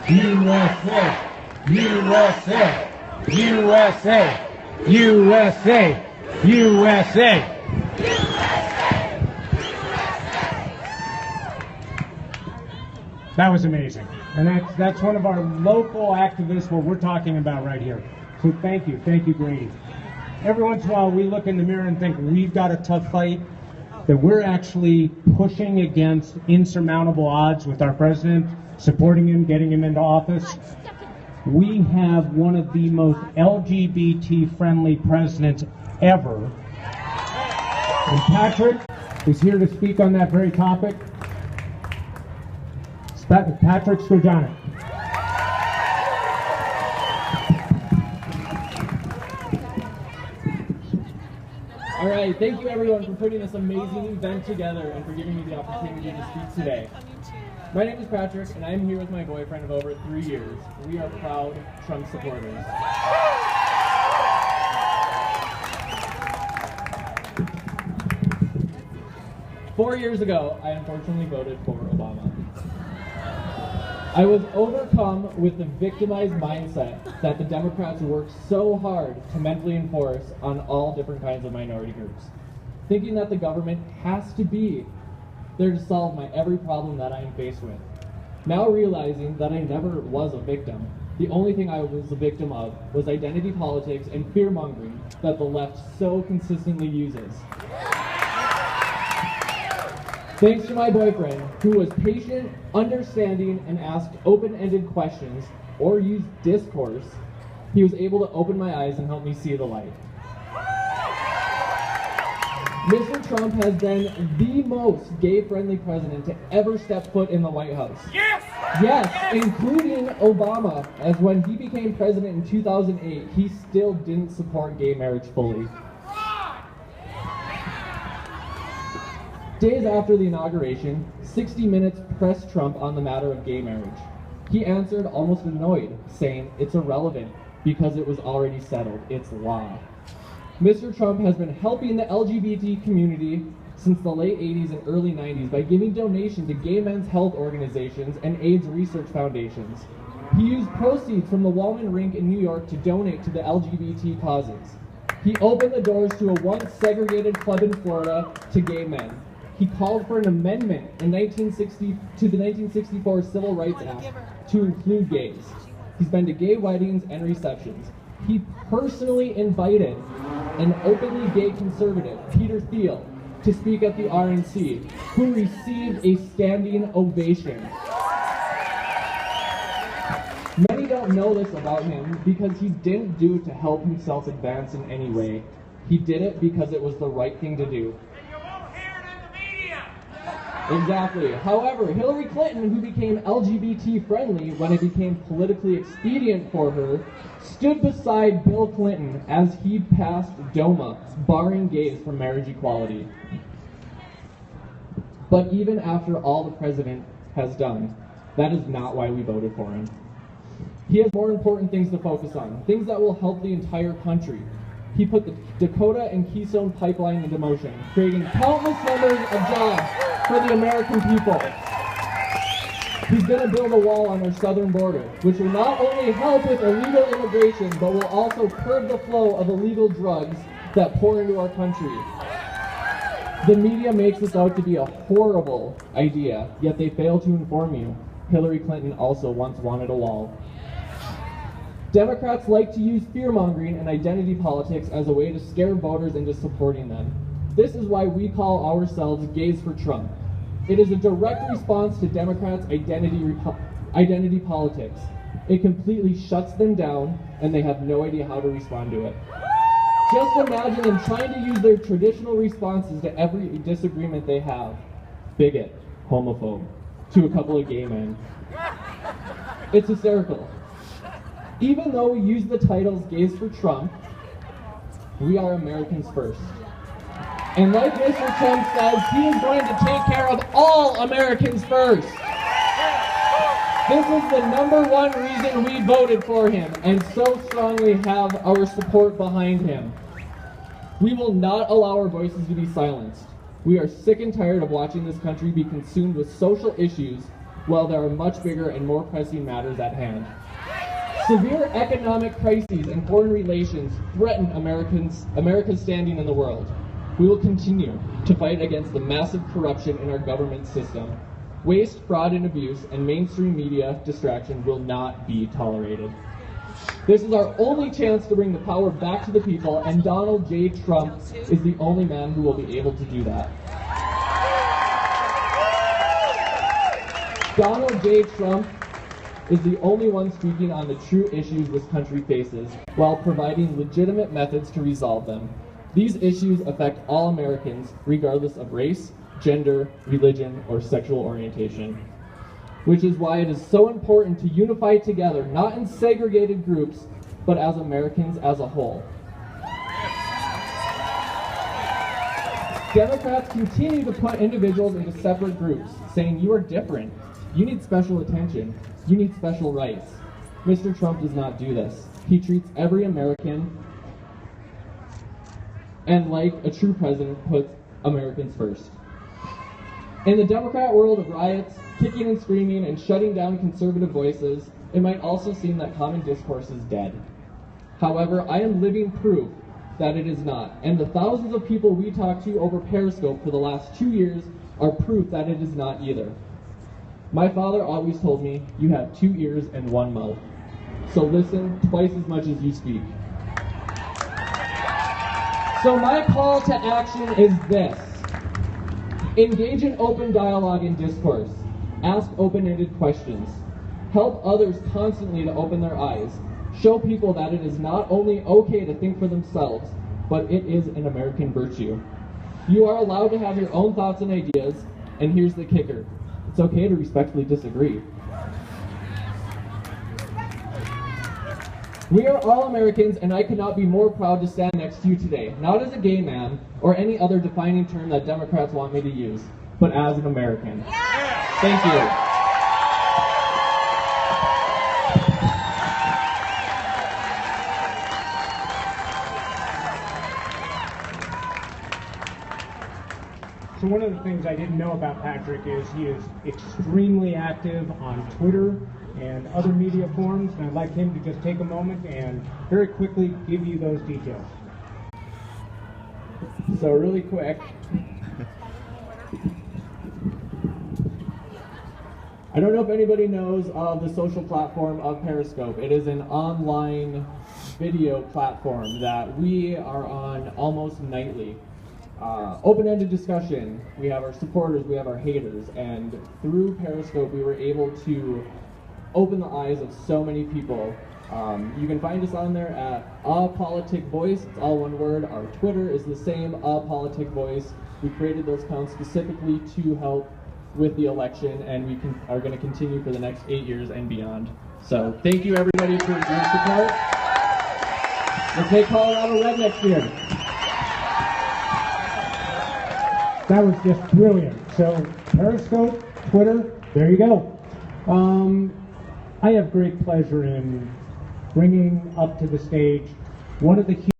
USA, USA, USA, USA, USA. That was amazing. And that's one of our local activists, what we're talking about right here. So thank you, Grady. Every once in a while we look in the mirror and think we've got a tough fight, that we're actually pushing against insurmountable odds with our president, supporting him, getting him into office. We have one of the most LGBT-friendly presidents ever. And Patrick is here to speak on that very topic. Patrick Skojanic. All right, thank you everyone for putting this amazing event together and for giving me the opportunity to speak today. My name is Patrick, and I'm here with my boyfriend of over 3 years. We are proud Trump supporters. 4 years ago, I unfortunately voted for Obama. I was overcome with the victimized mindset that the Democrats work so hard to mentally enforce on all different kinds of minority groups, thinking that the government has to be there to solve my every problem that I am faced with. Now realizing that I never was a victim, the only thing I was a victim of was identity politics and fear-mongering that the left so consistently uses. Thanks to my boyfriend, who was patient, understanding, and asked open-ended questions, or used discourse, he was able to open my eyes and help me see the light. Mr. Trump has been the most gay-friendly president to ever step foot in the White House. Yes! Yes, including Obama, as when he became president in 2008, he still didn't support gay marriage fully. Days after the inauguration, 60 Minutes pressed Trump on the matter of gay marriage. He answered almost annoyed, saying it's irrelevant because it was already settled. It's law. Mr. Trump has been helping the LGBT community since the late 80s and early 90s by giving donations to gay men's health organizations and AIDS research foundations. He used proceeds from the Wallman Rink in New York to donate to the LGBT causes. He opened the doors to a once segregated club in Florida to gay men. He called for an amendment in to the 1964 Civil Rights Act to include gays. He's been to gay weddings and receptions. He personally invited an openly gay conservative, Peter Thiel, to speak at the RNC, who received a standing ovation. Many don't know this about him because he didn't do it to help himself advance in any way. He did it because it was the right thing to do. Exactly. However, Hillary Clinton, who became LGBT-friendly when it became politically expedient for her, stood beside Bill Clinton as he passed DOMA, barring gays from marriage equality. But even after all the president has done, that is not why we voted for him. He has more important things to focus on, things that will help the entire country. He put the Dakota and Keystone Pipeline into motion, creating countless numbers of jobs for the American people. He's going to build a wall on our southern border, which will not only help with illegal immigration, but will also curb the flow of illegal drugs that pour into our country. The media makes this out to be a horrible idea, yet they fail to inform you. Hillary Clinton also once wanted a wall. Democrats like to use fear-mongering and identity politics as a way to scare voters into supporting them. This is why we call ourselves Gays for Trump. It is a direct response to Democrats' identity politics. It completely shuts them down, and they have no idea how to respond to it. Just imagine them trying to use their traditional responses to every disagreement they have. Bigot, homophobe, to a couple of gay men. It's hysterical. Even though we use the titles Gays for Trump, we are Americans first. And like Mr. Trump says, he is going to take care of all Americans first. This is the #1 reason we voted for him and so strongly have our support behind him. We will not allow our voices to be silenced. We are sick and tired of watching this country be consumed with social issues while there are much bigger and more pressing matters at hand. Severe economic crises and foreign relations threaten America's standing in the world. We will continue to fight against the massive corruption in our government system. Waste, fraud, and abuse, and mainstream media distraction will not be tolerated. This is our only chance to bring the power back to the people, and Donald J. Trump is the only man who will be able to do that. Donald J. Trump is the only one speaking on the true issues this country faces, while providing legitimate methods to resolve them. These issues affect all Americans, regardless of race, gender, religion, or sexual orientation. Which is why it is so important to unify together, not in segregated groups, but as Americans as a whole. Democrats continue to put individuals into separate groups, saying you are different, you need special attention, you need special rights. Mr. Trump does not do this. He treats every American, and like a true president, puts Americans first. In the Democrat world of riots, kicking and screaming, and shutting down conservative voices, it might also seem that common discourse is dead. However, I am living proof that it is not, and the thousands of people we talked to over Periscope for the last 2 years are proof that it is not either. My father always told me, you have 2 ears and 1 mouth, so listen twice as much as you speak. So my call to action is this. Engage in open dialogue and discourse. Ask open-ended questions. Help others constantly to open their eyes. Show people that it is not only okay to think for themselves, but it is an American virtue. You are allowed to have your own thoughts and ideas, and here's the kicker. It's okay to respectfully disagree. We are all Americans, and I could not be more proud to stand next to you today, not as a gay man or any other defining term that Democrats want me to use, but as an American. Thank you. So one of the things I didn't know about Patrick is he is extremely active on Twitter and other media forums, and I'd like him to just take a moment and very quickly give you those details. So really quick, I don't know if anybody knows of the social platform of Periscope. It is an online video platform that we are on almost nightly. Open-ended discussion. We have our supporters, we have our haters, and through Periscope we were able to open the eyes of so many people. You can find us on there at @apoliticvoice, it's all one word. Our Twitter is the same, @apoliticvoice. We created those accounts specifically to help with the election, and we are going to continue for the next 8 years and beyond. So thank you everybody for your support. Let's make Colorado red next year. That was just brilliant. So Periscope, Twitter, there you go. I have great pleasure in bringing up to the stage one of the